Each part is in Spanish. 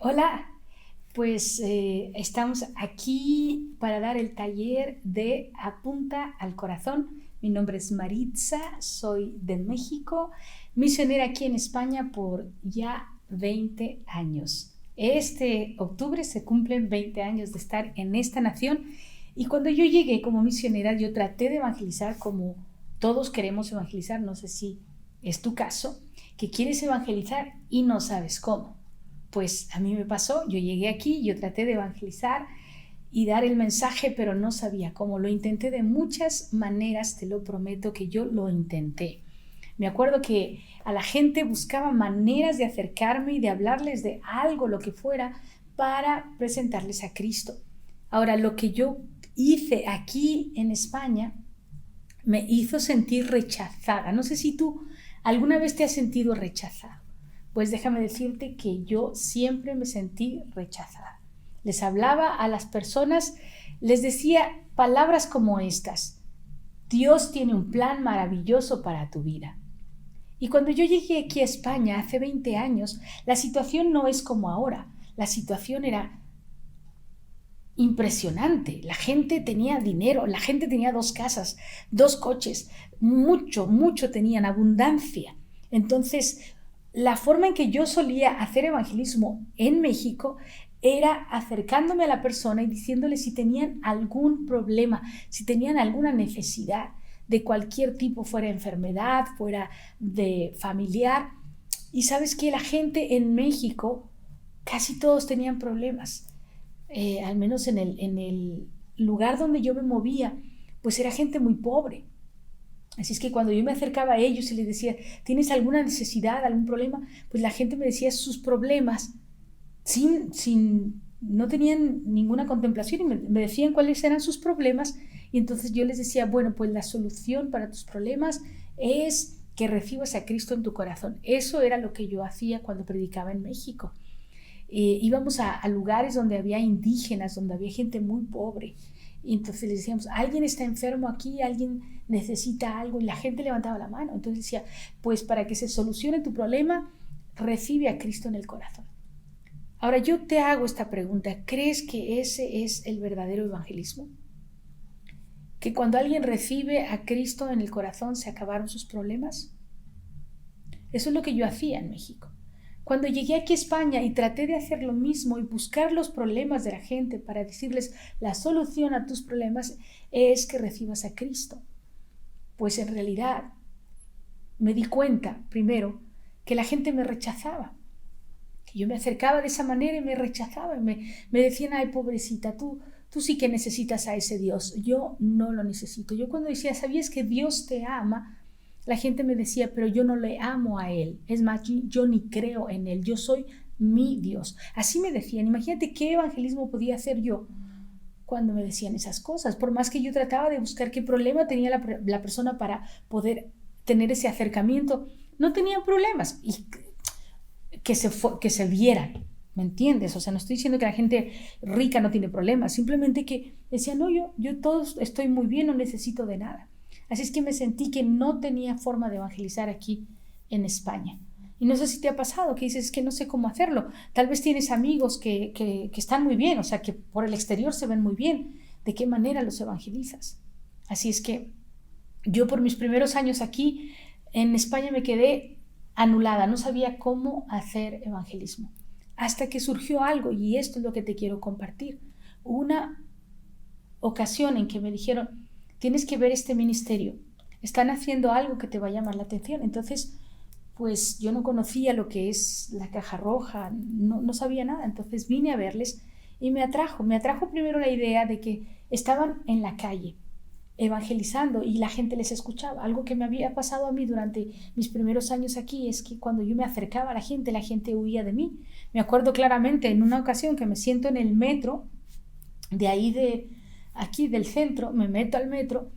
Hola, pues estamos aquí para dar el taller de Apunta al Corazón. Mi nombre es Maritza, soy de México, misionera aquí en España por ya 20 años. Este octubre se cumplen 20 años de estar en esta nación y cuando yo llegué como misionera yo traté de evangelizar como todos queremos evangelizar, no sé si es tu caso, que quieres evangelizar y no sabes cómo. Pues a mí me pasó, yo llegué aquí, yo traté de evangelizar y dar el mensaje, pero no sabía cómo. Lo intenté de muchas maneras, te lo prometo que yo lo intenté. Me acuerdo que a la gente buscaba maneras de acercarme y de hablarles de algo, lo que fuera, para presentarles a Cristo. Ahora, lo que yo hice aquí en España me hizo sentir rechazada. No sé si tú alguna vez te has sentido rechazada. Pues déjame decirte que yo siempre me sentí rechazada. Les hablaba a las personas, les decía palabras como estas: Dios tiene un plan maravilloso para tu vida. Y cuando yo llegué aquí a España hace 20 años, la situación no es como ahora. La situación era impresionante. La gente tenía dinero, la gente tenía 2 casas, 2 coches, mucho tenían, abundancia. Entonces, la forma en que yo solía hacer evangelismo en México era acercándome a la persona y diciéndole si tenían algún problema, si tenían alguna necesidad de cualquier tipo, fuera enfermedad, fuera de familiar. Y sabes que la gente en México, casi todos tenían problemas. Al menos en el lugar donde yo me movía, pues era gente muy pobre. Así es que cuando yo me acercaba a ellos y les decía, ¿tienes alguna necesidad, algún problema? Pues la gente me decía sus problemas no tenían ninguna contemplación y me decían cuáles eran sus problemas y entonces yo les decía, bueno, pues la solución para tus problemas es que recibas a Cristo en tu corazón. Eso era lo que yo hacía cuando predicaba en México. Íbamos a lugares donde había indígenas, donde había gente muy pobre. Y entonces les decíamos, alguien está enfermo aquí, alguien necesita algo, y la gente levantaba la mano. Entonces decía, pues para que se solucione tu problema, recibe a Cristo en el corazón. Ahora yo te hago esta pregunta, ¿crees que ese es el verdadero evangelismo? ¿Que cuando alguien recibe a Cristo en el corazón se acabaron sus problemas? Eso es lo que yo hacía en México. Cuando llegué aquí a España y traté de hacer lo mismo y buscar los problemas de la gente para decirles la solución a tus problemas es que recibas a Cristo. Pues en realidad me di cuenta, primero, que la gente me rechazaba. Que yo me acercaba de esa manera y me rechazaban. Me decían, ay, pobrecita, tú sí que necesitas a ese Dios. Yo no lo necesito. Yo cuando decía, ¿sabías que Dios te ama? La gente me decía, pero yo no le amo a Él. Es más, yo ni creo en Él. Yo soy mi Dios. Así me decían. Imagínate qué evangelismo podía hacer yo cuando me decían esas cosas. Por más que yo trataba de buscar qué problema tenía la persona para poder tener ese acercamiento, no tenían problemas. Y que se vieran. ¿Me entiendes? O sea, no estoy diciendo que la gente rica no tiene problemas. Simplemente que decían, no, yo todo estoy muy bien, no necesito de nada. Así es que me sentí que no tenía forma de evangelizar aquí en España. Y no sé si te ha pasado, que dices, es que no sé cómo hacerlo. Tal vez tienes amigos que están muy bien, o sea, que por el exterior se ven muy bien. ¿De qué manera los evangelizas? Así es que yo por mis primeros años aquí en España me quedé anulada, no sabía cómo hacer evangelismo. Hasta que surgió algo, y esto es lo que te quiero compartir. Una ocasión en que me dijeron, tienes que ver este ministerio, están haciendo algo que te va a llamar la atención. Entonces, pues yo no conocía lo que es la Caja Roja, no sabía nada. Entonces vine a verles y me atrajo primero la idea de que estaban en la calle evangelizando y la gente les escuchaba. Algo que me había pasado a mí durante mis primeros años aquí es que cuando yo me acercaba a la gente huía de mí. Me acuerdo claramente en una ocasión que me siento en el metro, de ahí aquí del centro, me meto al metro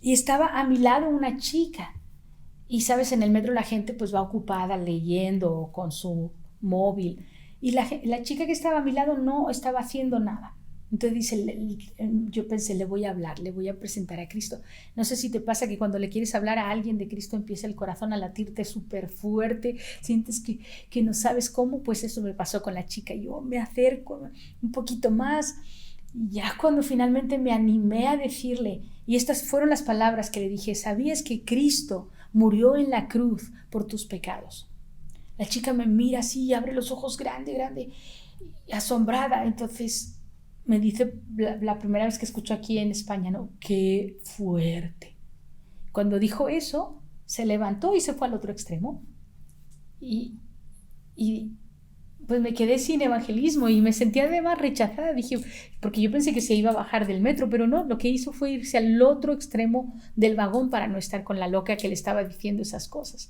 y estaba a mi lado una chica. Y sabes, en el metro la gente pues va ocupada leyendo con su móvil. Y la chica que estaba a mi lado no estaba haciendo nada. Entonces dice, yo pensé, le voy a hablar, le voy a presentar a Cristo. No sé si te pasa que cuando le quieres hablar a alguien de Cristo empieza el corazón a latirte súper fuerte, sientes que no sabes cómo. Pues eso me pasó con la chica. Yo me acerco un poquito más y ya cuando finalmente me animé a decirle, y estas fueron las palabras que le dije: ¿sabías que Cristo murió en la cruz por tus pecados? La chica me mira así y abre los ojos grande, asombrada. Entonces me dice, la primera vez que escucho aquí en España, ¿no? ¡Qué fuerte! Cuando dijo eso, se levantó y se fue al otro extremo. Y pues me quedé sin evangelismo y me sentía además rechazada. Dije, porque yo pensé que se iba a bajar del metro, pero no, lo que hizo fue irse al otro extremo del vagón para no estar con la loca que le estaba diciendo esas cosas.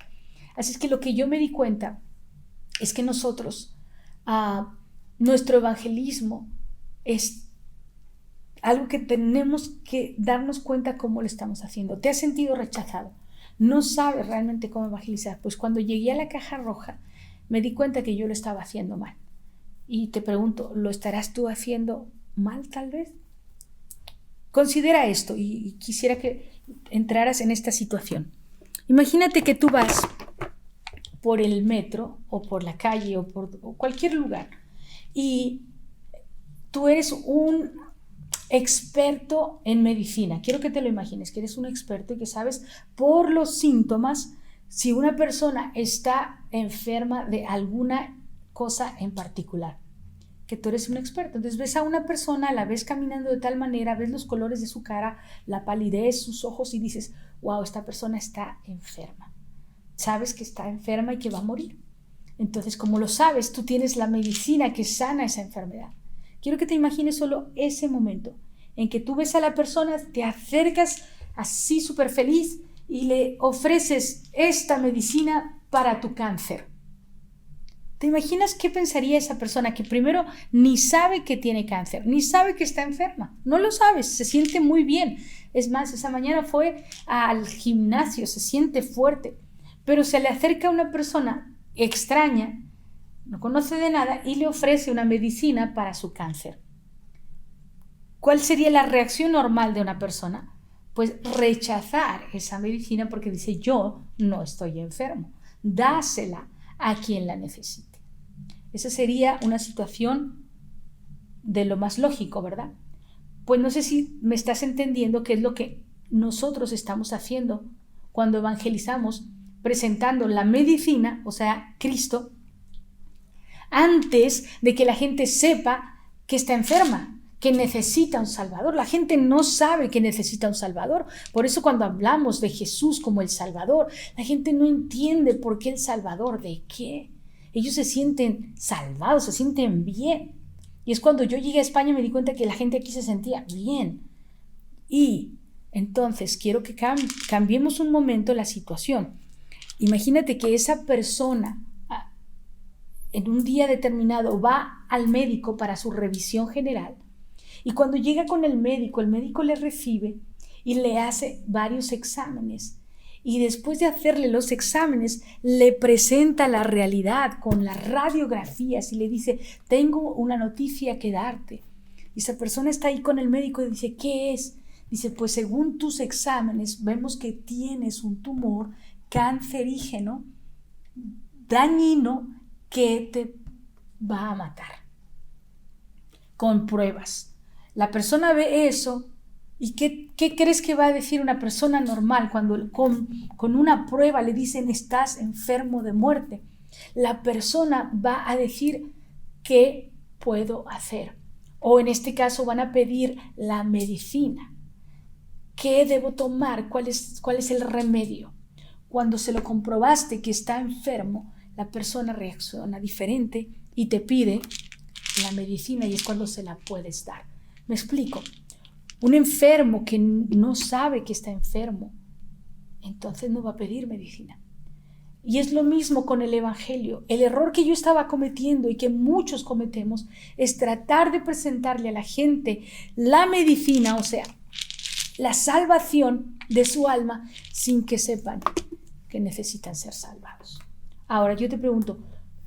Así es que lo que yo me di cuenta es que nosotros, nuestro evangelismo es algo que tenemos que darnos cuenta cómo lo estamos haciendo. ¿Te has sentido rechazado? ¿No sabes realmente cómo evangelizar? Pues cuando llegué a la caja roja me di cuenta que yo lo estaba haciendo mal. Y te pregunto, ¿lo estarás tú haciendo mal tal vez? Considera esto y quisiera que entraras en esta situación. Imagínate que tú vas por el metro o por la calle o por cualquier lugar y tú eres un experto en medicina. Quiero que te lo imagines, que eres un experto y que sabes por los síntomas si una persona está enferma de alguna cosa en particular, que tú eres un experto. Entonces ves a una persona, la ves caminando de tal manera, ves los colores de su cara, la palidez, sus ojos y dices, wow, esta persona está enferma. Sabes que está enferma y que va a morir. Entonces, como lo sabes, tú tienes la medicina que sana esa enfermedad. Quiero que te imagines solo ese momento en que tú ves a la persona, te acercas así súper feliz y le ofreces esta medicina para tu cáncer. ¿Te imaginas qué pensaría esa persona que primero ni sabe que tiene cáncer, ni sabe que está enferma? No lo sabes, se siente muy bien. Es más, esa mañana fue al gimnasio, se siente fuerte, pero se le acerca a una persona extraña, no conoce de nada y le ofrece una medicina para su cáncer. ¿Cuál sería la reacción normal de una persona? Pues rechazar esa medicina porque dice, yo no estoy enfermo, dásela a quien la necesite. Esa sería una situación de lo más lógico, ¿verdad? Pues no sé si me estás entendiendo qué es lo que nosotros estamos haciendo cuando evangelizamos, presentando la medicina, o sea, Cristo, antes de que la gente sepa que está enferma, que necesita un Salvador. La gente no sabe que necesita un Salvador. Por eso cuando hablamos de Jesús como el Salvador, la gente no entiende por qué el Salvador, ¿de qué? Ellos se sienten salvados, se sienten bien. Y es cuando yo llegué a España me di cuenta que la gente aquí se sentía bien. Y entonces quiero que cambiemos un momento la situación. Imagínate que esa persona en un día determinado va al médico para su revisión general y cuando llega con el médico le recibe y le hace varios exámenes y después de hacerle los exámenes le presenta la realidad con las radiografías y le dice, tengo una noticia que darte. Y esa persona está ahí con el médico y dice, ¿qué es? Dice, pues según tus exámenes vemos que tienes un tumor cancerígeno, dañino, que te va a matar. Con pruebas. La persona ve eso y ¿qué crees que va a decir una persona normal cuando con una prueba le dicen estás enfermo de muerte? La persona va a decir ¿qué puedo hacer? O en este caso van a pedir la medicina. ¿Qué debo tomar? ¿Cuál es el remedio? Cuando se lo comprobaste que está enfermo, la persona reacciona diferente y te pide la medicina y es cuando se la puedes dar. ¿Me explico? Un enfermo que no sabe que está enfermo, entonces no va a pedir medicina. Y es lo mismo con el Evangelio. El error que yo estaba cometiendo y que muchos cometemos es tratar de presentarle a la gente la medicina, o sea, la salvación de su alma sin que sepan que necesitan ser salvados. Ahora yo te pregunto,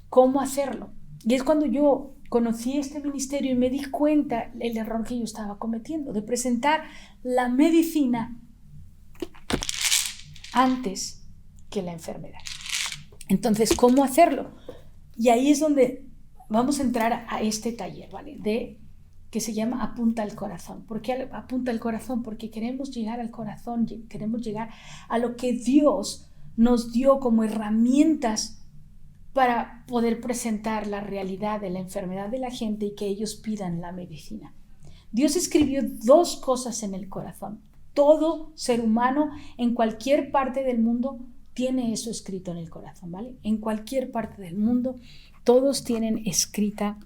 ¿cómo hacerlo? Y es cuando yo conocí este ministerio y me di cuenta el error que yo estaba cometiendo, de presentar la medicina antes que la enfermedad. Entonces, ¿cómo hacerlo? Y ahí es donde vamos a entrar a este taller, ¿vale? Que se llama Apunta al Corazón. ¿Por qué apunta al corazón? Porque queremos llegar al corazón, queremos llegar a lo que Dios nos dio como herramientas para poder presentar la realidad de la enfermedad de la gente y que ellos pidan la medicina. Dios escribió 2 cosas en el corazón. Todo ser humano en cualquier parte del mundo tiene eso escrito en el corazón, ¿vale? En cualquier parte del mundo todos tienen escrita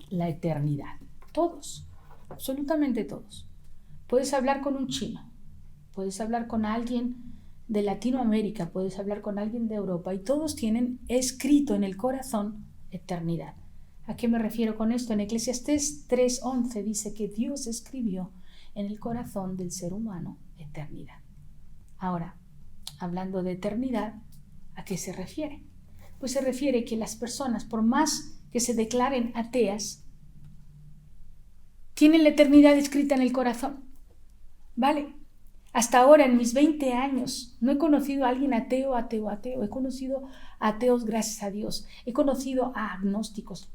la eternidad. Todos, absolutamente todos. Puedes hablar con un chino, puedes hablar con alguien de Latinoamérica, puedes hablar con alguien de Europa y todos tienen escrito en el corazón eternidad. ¿A qué me refiero con esto? En Eclesiastés 3:11 dice que Dios escribió en el corazón del ser humano eternidad. Ahora, hablando de eternidad, ¿a qué se refiere? Pues se refiere que las personas, por más que se declaren ateas, tienen la eternidad escrita en el corazón, ¿vale? Hasta ahora, en mis 20 años, no he conocido a alguien ateo. He conocido a ateos, gracias a Dios. He conocido a agnósticos.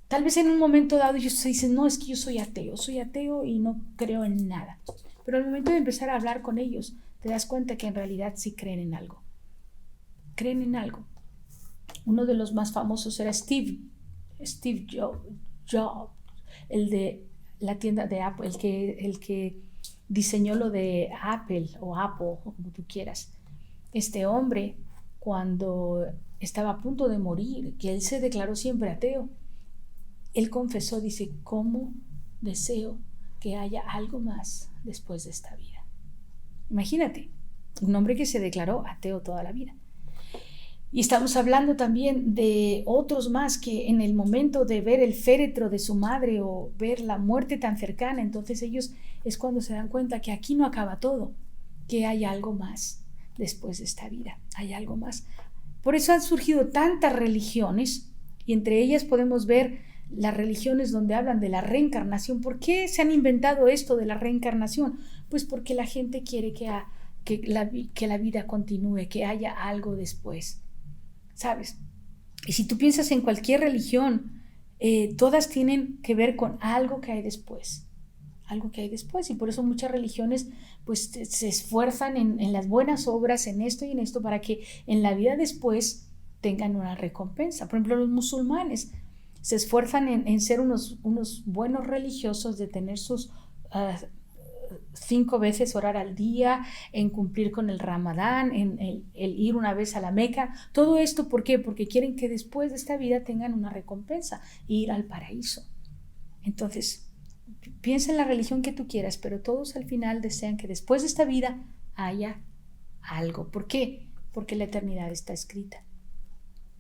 Tal vez en un momento dado ellos se dicen, no, es que yo soy ateo y no creo en nada. Pero al momento de empezar a hablar con ellos, te das cuenta que en realidad sí creen en algo. Creen en algo. Uno de los más famosos era Steve Jobs, el de la tienda de Apple, el que diseñó lo de Apple o como tú quieras. Este hombre, cuando estaba a punto de morir, que él se declaró siempre ateo, él confesó, dice, ¿cómo deseo que haya algo más después de esta vida? Imagínate, un hombre que se declaró ateo toda la vida. Y estamos hablando también de otros más que en el momento de ver el féretro de su madre o ver la muerte tan cercana, entonces ellos es cuando se dan cuenta que aquí no acaba todo, que hay algo más después de esta vida, hay algo más. Por eso han surgido tantas religiones y entre ellas podemos ver las religiones donde hablan de la reencarnación. ¿Por qué se han inventado esto de la reencarnación? Pues porque la gente quiere que la vida continúe, que haya algo después. ¿Sabes? Y si tú piensas en cualquier religión, todas tienen que ver con algo que hay después, y por eso muchas religiones pues se esfuerzan en las buenas obras, en esto y en esto, para que en la vida después tengan una recompensa. Por ejemplo, los musulmanes se esfuerzan en ser unos buenos religiosos, de tener sus 5 veces orar al día, en cumplir con el Ramadán, en el ir una vez a la Meca. Todo esto, ¿por qué? Porque quieren que después de esta vida tengan una recompensa, ir al paraíso. Entonces, piensa en la religión que tú quieras, pero todos al final desean que después de esta vida haya algo. ¿Por qué? Porque la eternidad está escrita.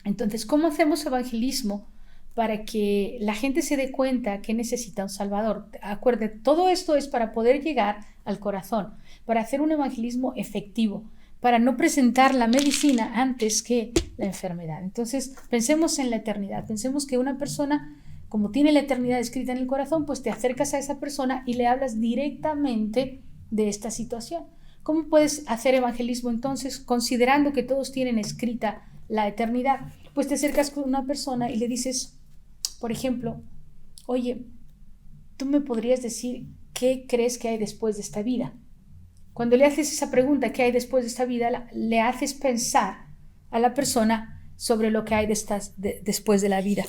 Entonces, ¿cómo hacemos evangelismo para que la gente se dé cuenta que necesita un Salvador? Acuérdate, todo esto es para poder llegar al corazón, para hacer un evangelismo efectivo, para no presentar la medicina antes que la enfermedad. Entonces, pensemos en la eternidad, pensemos que una persona, como tiene la eternidad escrita en el corazón, pues te acercas a esa persona y le hablas directamente de esta situación. ¿Cómo puedes hacer evangelismo entonces, considerando que todos tienen escrita la eternidad? Pues te acercas con una persona y le dices, por ejemplo, oye, ¿tú me podrías decir qué crees que hay después de esta vida? Cuando le haces esa pregunta, ¿qué hay después de esta vida?, le haces pensar a la persona sobre lo que hay después de la vida.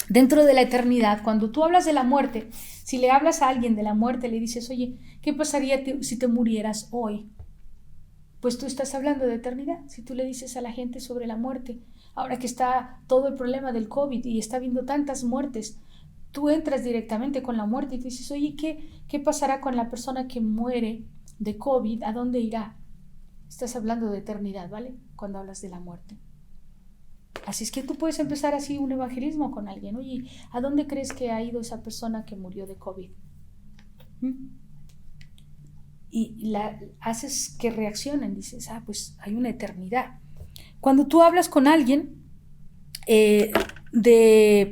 Dentro de la eternidad, cuando tú hablas de la muerte, si le hablas a alguien de la muerte, le dices, oye, ¿qué pasaría si te murieras hoy? Pues tú estás hablando de eternidad. Si tú le dices a la gente sobre la muerte, ahora que está todo el problema del COVID y está habiendo tantas muertes, tú entras directamente con la muerte y te dices, oye, ¿qué pasará con la persona que muere de COVID? ¿A dónde irá? Estás hablando de eternidad, ¿vale? Cuando hablas de la muerte. Así es que tú puedes empezar así un evangelismo con alguien. Oye, ¿a dónde crees que ha ido esa persona que murió de COVID? Y haces que reaccionen, dices, pues hay una eternidad. Cuando tú hablas con alguien,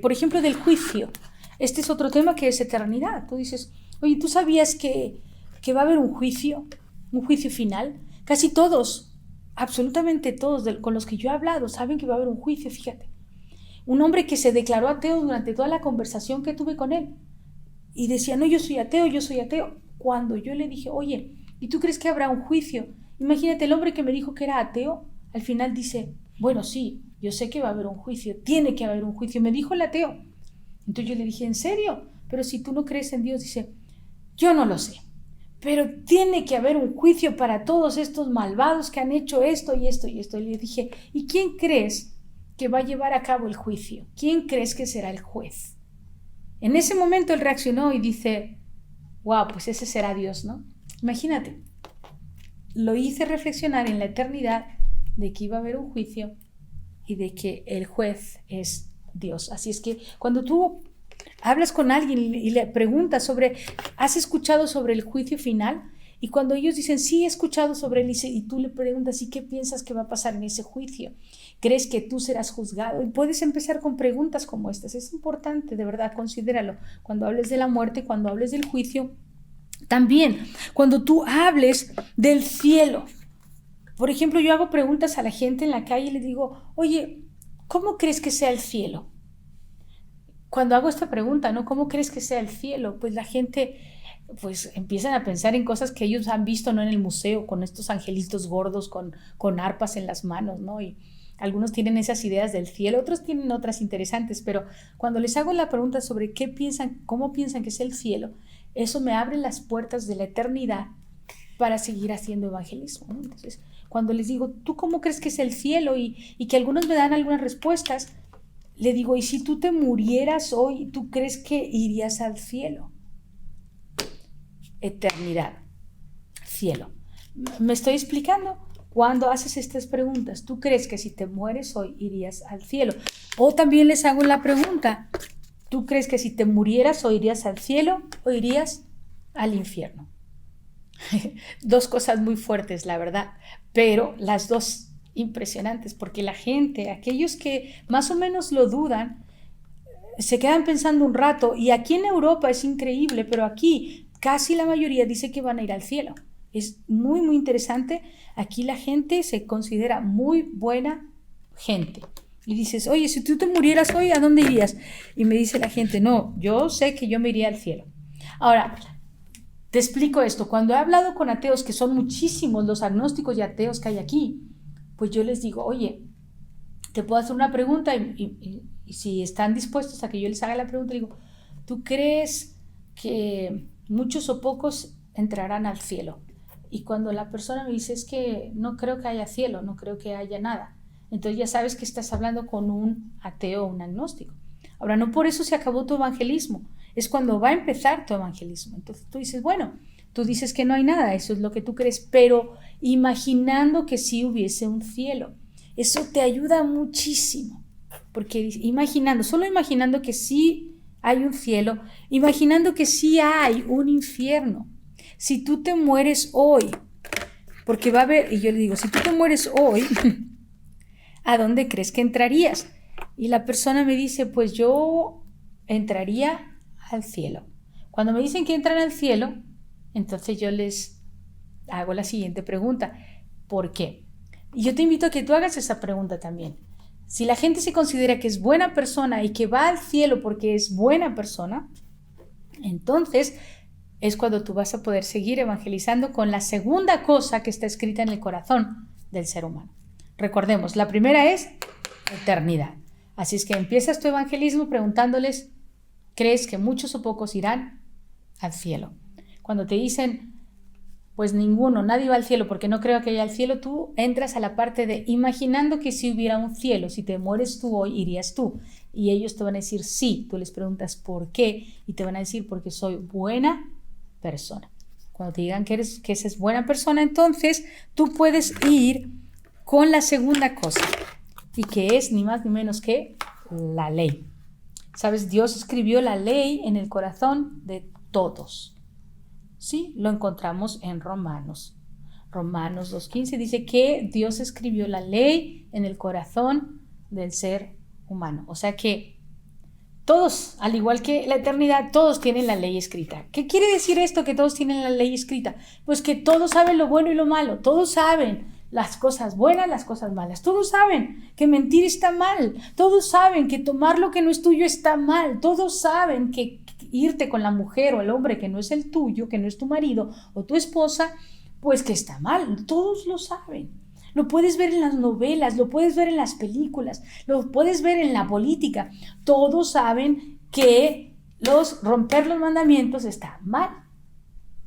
por ejemplo, del juicio. Este es otro tema que es eternidad. Tú dices, oye, ¿tú sabías que va a haber un juicio final? Casi todos, absolutamente todos con los que yo he hablado saben que va a haber un juicio, fíjate. Un hombre que se declaró ateo durante toda la conversación que tuve con él y decía, no, yo soy ateo. Cuando yo le dije, oye, ¿y tú crees que habrá un juicio? Imagínate, el hombre que me dijo que era ateo, al final dice, bueno, sí, yo sé que va a haber un juicio, tiene que haber un juicio, me dijo el ateo. Entonces yo le dije, ¿en serio? Pero si tú no crees en Dios, dice, yo no lo sé, pero tiene que haber un juicio para todos estos malvados que han hecho esto y esto y esto. Y le dije, ¿y quién crees que va a llevar a cabo el juicio? ¿Quién crees que será el juez? En ese momento él reaccionó y dice, wow, pues ese será Dios, ¿no? Imagínate, lo hice reflexionar en la eternidad de que iba a haber un juicio y de que el juez es Dios. Así es que cuando tú hablas con alguien y le preguntas sobre, ¿has escuchado sobre el juicio final? Y cuando ellos dicen, sí, he escuchado sobre él, y tú le preguntas, ¿y qué piensas que va a pasar en ese juicio? ¿Crees que tú serás juzgado? Y puedes empezar con preguntas como estas. Es importante, de verdad, considéralo. Cuando hables de la muerte, cuando hables del juicio, también cuando tú hables del cielo. Por ejemplo, yo hago preguntas a la gente en la calle y le digo, oye, ¿cómo crees que sea el cielo? Cuando hago esta pregunta, ¿no? ¿Cómo crees que sea el cielo? Pues la gente pues empiezan a pensar en cosas que ellos han visto, ¿no? En el museo, con estos angelitos gordos con arpas en las manos, ¿no? Y algunos tienen esas ideas del cielo, otros tienen otras interesantes, pero cuando les hago la pregunta sobre qué piensan, cómo piensan que es el cielo, eso me abre las puertas de la eternidad para seguir haciendo evangelismo, ¿no? Entonces, cuando les digo, ¿tú cómo crees que es el cielo? Y que algunos me dan algunas respuestas, le digo, ¿y si tú te murieras hoy, tú crees que irías al cielo? Eternidad, cielo. ¿Me estoy explicando? Cuando haces estas preguntas, ¿tú crees que si te mueres hoy irías al cielo? O también les hago la pregunta, ¿tú crees que si te murieras hoy irías al cielo o irías al infierno? Dos cosas muy fuertes, la verdad, pero las dos impresionantes, porque la gente, aquellos que más o menos lo dudan, se quedan pensando un rato, y aquí en Europa es increíble, pero aquí casi la mayoría dice que van a ir al cielo. Es muy, muy interesante. Aquí la gente se considera muy buena gente. Y dices, oye, si tú te murieras hoy, ¿a dónde irías? Y me dice la gente, no, yo sé que yo me iría al cielo. Ahora, te explico esto. Cuando he hablado con ateos, que son muchísimos los agnósticos y ateos que hay aquí, pues yo les digo, oye, te puedo hacer una pregunta y si están dispuestos a que yo les haga la pregunta, digo, ¿tú crees que muchos o pocos entrarán al cielo? Y cuando la persona me dice, es que no creo que haya cielo, no creo que haya nada, entonces ya sabes que estás hablando con un ateo o un agnóstico. Ahora, no por eso se acabó tu evangelismo, es cuando va a empezar tu evangelismo. Entonces tú dices, bueno, tú dices que no hay nada, eso es lo que tú crees, pero imaginando que sí hubiese un cielo, eso te ayuda muchísimo, porque solo imaginando que sí hay un cielo, imaginando que sí hay un infierno. Si tú te mueres hoy, porque va a haber, y yo le digo, si tú te mueres hoy, ¿a dónde crees que entrarías? Y la persona me dice, pues yo entraría al cielo. Cuando me dicen que entran al cielo, entonces yo les hago la siguiente pregunta, ¿por qué? Y yo te invito a que tú hagas esa pregunta también. Si la gente se considera que es buena persona y que va al cielo porque es buena persona, entonces es cuando tú vas a poder seguir evangelizando con la segunda cosa que está escrita en el corazón del ser humano. Recordemos, la primera es eternidad. Así es que empiezas tu evangelismo preguntándoles, ¿crees que muchos o pocos irán al cielo? Cuando te dicen, pues ninguno, nadie va al cielo porque no creo que haya el cielo, tú entras a la parte de imaginando que si hubiera un cielo, si te mueres tú hoy, irías tú. Y ellos te van a decir sí, tú les preguntas por qué y te van a decir porque soy buena persona. Cuando te digan que esa es buena persona, entonces tú puedes ir con la segunda cosa, y que es ni más ni menos que la ley. ¿Sabes? Dios escribió la ley en el corazón de todos. Sí, lo encontramos en Romanos. Romanos 2:15 dice que Dios escribió la ley en el corazón del ser humano. humano. O sea que todos, al igual que la eternidad, todos tienen la ley escrita. ¿Qué quiere decir esto, que todos tienen la ley escrita? Pues que todos saben lo bueno y lo malo, todos saben las cosas buenas, las cosas malas, todos saben que mentir está mal, todos saben que tomar lo que no es tuyo está mal, todos saben que irte con la mujer o el hombre que no es el tuyo, que no es tu marido o tu esposa, pues que está mal, todos lo saben. Lo puedes ver en las novelas, lo puedes ver en las películas, lo puedes ver en la política. Todos saben que romper los mandamientos está mal.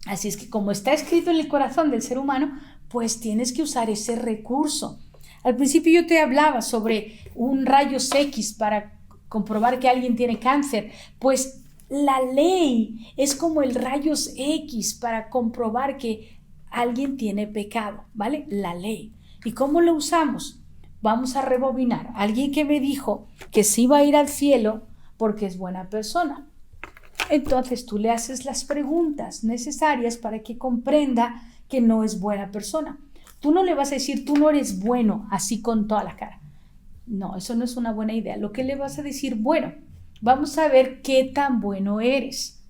Así es que como está escrito en el corazón del ser humano, pues tienes que usar ese recurso. Al principio yo te hablaba sobre un rayos X para comprobar que alguien tiene cáncer. Pues la ley es como el rayos X para comprobar que alguien tiene pecado, ¿vale? La ley. ¿Y cómo lo usamos? Vamos a rebobinar. Alguien que me dijo que sí iba a ir al cielo porque es buena persona. Entonces tú le haces las preguntas necesarias para que comprenda que no es buena persona. Tú no le vas a decir, tú no eres bueno, así con toda la cara. No, eso no es una buena idea. Lo que le vas a decir, bueno, vamos a ver qué tan bueno eres.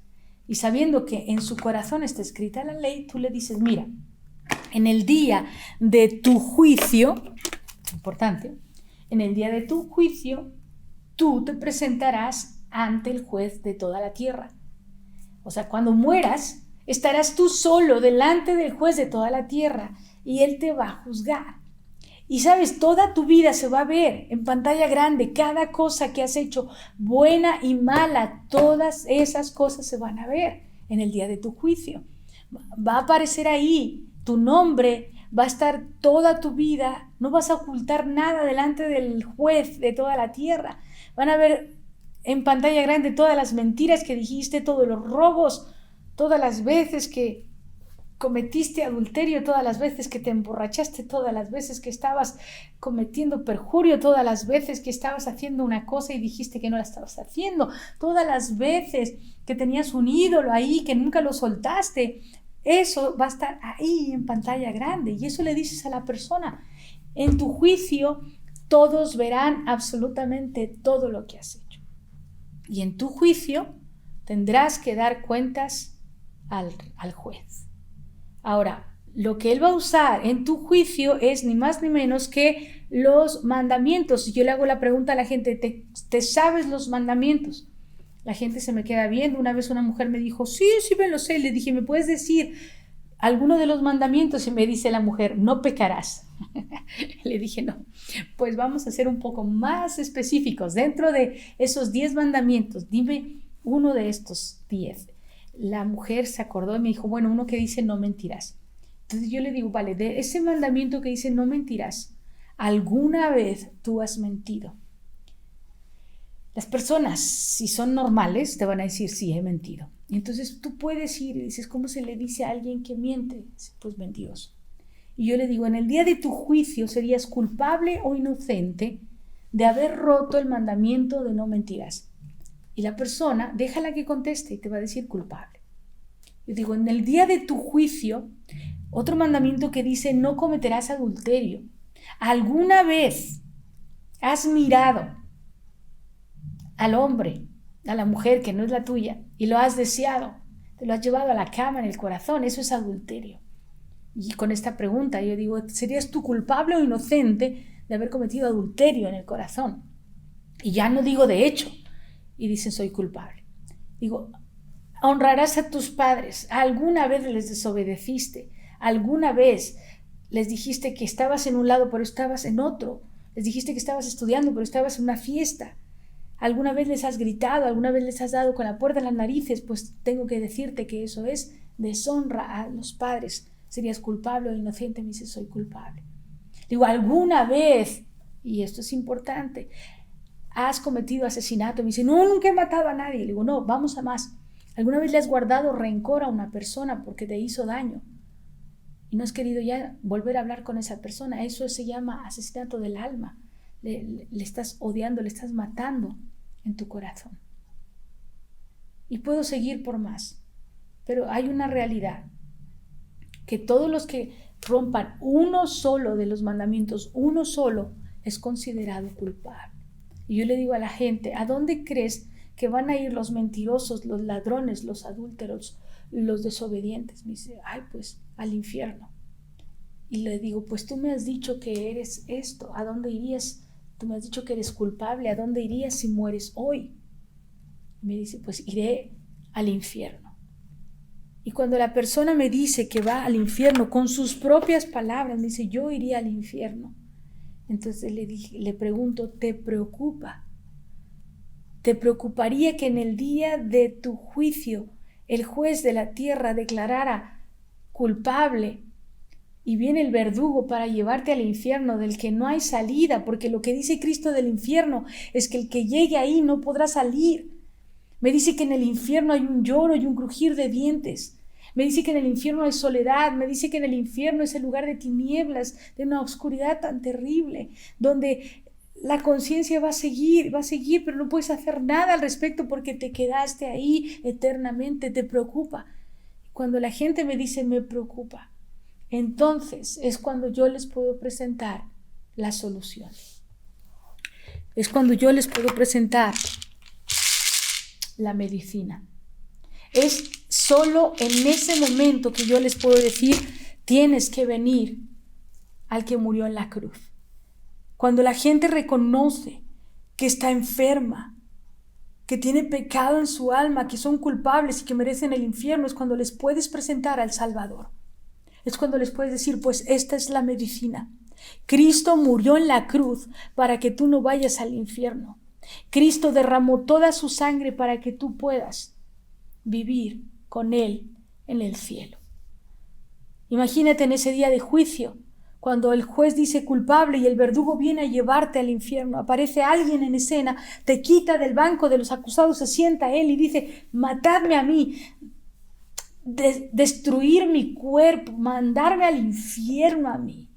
Y sabiendo que en su corazón está escrita la ley, tú le dices, mira, en el día de tu juicio, importante, en el día de tu juicio, tú te presentarás ante el juez de toda la tierra. O sea, cuando mueras, estarás tú solo delante del juez de toda la tierra y él te va a juzgar. Y sabes, toda tu vida se va a ver en pantalla grande, cada cosa que has hecho, buena y mala, todas esas cosas se van a ver en el día de tu juicio. Va a aparecer ahí tu nombre, va a estar toda tu vida, no vas a ocultar nada delante del juez de toda la tierra. Van a ver en pantalla grande todas las mentiras que dijiste, todos los robos, todas las veces que cometiste adulterio, todas las veces que te emborrachaste, todas las veces que estabas cometiendo perjurio, todas las veces que estabas haciendo una cosa y dijiste que no la estabas haciendo, todas las veces que tenías un ídolo ahí que nunca lo soltaste. Eso va a estar ahí en pantalla grande y eso le dices a la persona. En tu juicio todos verán absolutamente todo lo que has hecho. Y en tu juicio tendrás que dar cuentas al juez. Ahora, lo que él va a usar en tu juicio es ni más ni menos que los mandamientos. Y yo le hago la pregunta a la gente, ¿te sabes los mandamientos? La gente se me queda viendo. Una vez una mujer me dijo, sí me lo sé. Le dije, ¿me puedes decir alguno de los mandamientos? Y me dice la mujer, no pecarás. Le dije, no. Pues vamos a ser un poco más específicos. Dentro de esos 10 mandamientos, dime uno de estos 10. La mujer se acordó y me dijo, bueno, uno que dice no mentirás. Entonces yo le digo, vale, de ese mandamiento que dice no mentirás, ¿alguna vez tú has mentido? Las personas, si son normales, te van a decir, sí, he mentido. Y entonces tú puedes ir y dices, ¿cómo se le dice a alguien que miente? Pues mentiroso. Y yo le digo, en el día de tu juicio serías culpable o inocente de haber roto el mandamiento de no mentirás. Y la persona, déjala que conteste y te va a decir culpable. Yo digo, en el día de tu juicio, otro mandamiento que dice no cometerás adulterio. ¿Alguna vez has mirado al hombre, a la mujer que no es la tuya y lo has deseado? Te lo has llevado a la cama, en el corazón, eso es adulterio. Y con esta pregunta yo digo, ¿serías tú culpable o inocente de haber cometido adulterio en el corazón? Y ya no digo de hecho. Y dicen, soy culpable. Digo, honrarás a tus padres. ¿Alguna vez les desobedeciste? ¿Alguna vez les dijiste que estabas en un lado pero estabas en otro? Les dijiste que estabas estudiando pero estabas en una fiesta. ¿Alguna vez les has gritado? ¿Alguna vez les has dado con la puerta en las narices? Pues tengo que decirte que eso es deshonra a los padres. ¿Serías culpable o inocente? Me dice, soy culpable. Digo, ¿alguna vez? Y esto es importante. ¿Has cometido asesinato? Me dice, no, nunca he matado a nadie. Le digo, no, vamos a más. ¿Alguna vez le has guardado rencor a una persona porque te hizo daño y no has querido ya volver a hablar con esa persona? Eso se llama asesinato del alma. Le estás odiando, le estás matando en tu corazón. Y puedo seguir por más, pero hay una realidad, que todos los que rompan uno solo de los mandamientos, uno solo, es considerado culpable. Y yo le digo a la gente, ¿a dónde crees que van a ir los mentirosos, los ladrones, los adúlteros, los desobedientes? Me dice, ay, pues al infierno. Y le digo, pues tú me has dicho que eres esto, ¿a dónde irías? Tú me has dicho que eres culpable, ¿a dónde irías si mueres hoy? Y me dice, pues iré al infierno. Y cuando la persona me dice que va al infierno con sus propias palabras, me dice, yo iría al infierno. Entonces le pregunto, ¿te preocupa? ¿Te preocuparía que en el día de tu juicio el juez de la tierra declarara culpable y viene el verdugo para llevarte al infierno del que no hay salida? Porque lo que dice Cristo del infierno es que el que llegue ahí no podrá salir. Me dice que en el infierno hay un lloro y un crujir de dientes. Me dice que en el infierno hay soledad. Me dice que en el infierno es el lugar de tinieblas, de una oscuridad tan terrible, donde la conciencia va a seguir, pero no puedes hacer nada al respecto porque te quedaste ahí eternamente. Te preocupa. Cuando la gente me dice me preocupa, entonces es cuando yo les puedo presentar la solución. Es cuando yo les puedo presentar la medicina. Es solo en ese momento que yo les puedo decir, tienes que venir al que murió en la cruz. Cuando la gente reconoce que está enferma, que tiene pecado en su alma, que son culpables y que merecen el infierno, es cuando les puedes presentar al Salvador. Es cuando les puedes decir, pues esta es la medicina. Cristo murió en la cruz para que tú no vayas al infierno. Cristo derramó toda su sangre para que tú puedas vivir con Él en el cielo. Imagínate en ese día de juicio, cuando el juez dice culpable y el verdugo viene a llevarte al infierno. Aparece alguien en escena, te quita del banco de los acusados, se sienta él y dice, matadme a mí, destruir mi cuerpo, mandarme al infierno a mí,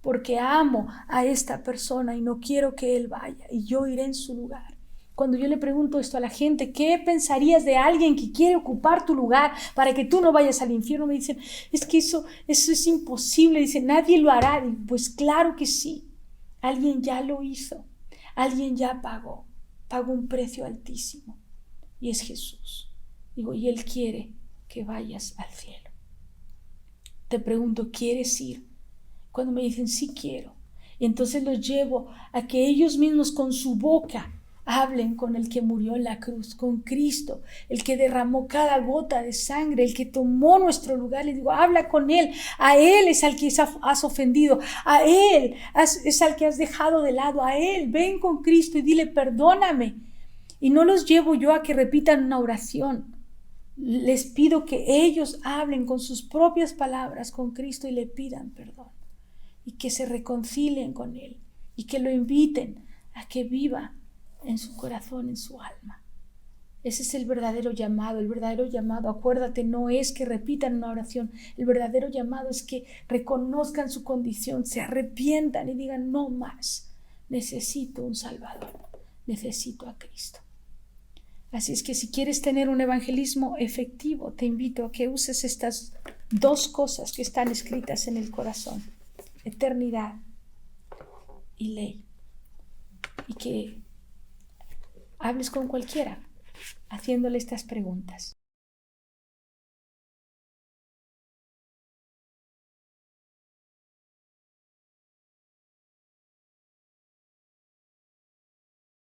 porque amo a esta persona y no quiero que él vaya, y yo iré en su lugar. Cuando yo le pregunto esto a la gente, ¿qué pensarías de alguien que quiere ocupar tu lugar para que tú no vayas al infierno? Me dicen, es que eso es imposible. Dicen, nadie lo hará. Y pues claro que sí. Alguien ya lo hizo. Alguien ya pagó un precio altísimo. Y es Jesús. Digo, y Él quiere que vayas al cielo. Te pregunto, ¿quieres ir? Cuando me dicen, sí quiero. Y entonces los llevo a que ellos mismos con su boca hablen con el que murió en la cruz, con Cristo, el que derramó cada gota de sangre, el que tomó nuestro lugar. Le digo, habla con Él. A Él es al que has ofendido. A Él es al que has dejado de lado. A Él, ven con Cristo y dile, perdóname. Y no los llevo yo a que repitan una oración. Les pido que ellos hablen con sus propias palabras con Cristo y le pidan perdón. Y que se reconcilien con Él. Y que lo inviten a que viva en su corazón, en su alma. Ese es el verdadero llamado. El verdadero llamado, acuérdate, no es que repitan una oración. El verdadero llamado es que reconozcan su condición, se arrepientan y digan, no más, necesito un Salvador, necesito a Cristo. Así es que si quieres tener un evangelismo efectivo, te invito a que uses estas dos cosas que están escritas en el corazón: eternidad y ley. Y que hables con cualquiera haciéndole estas preguntas.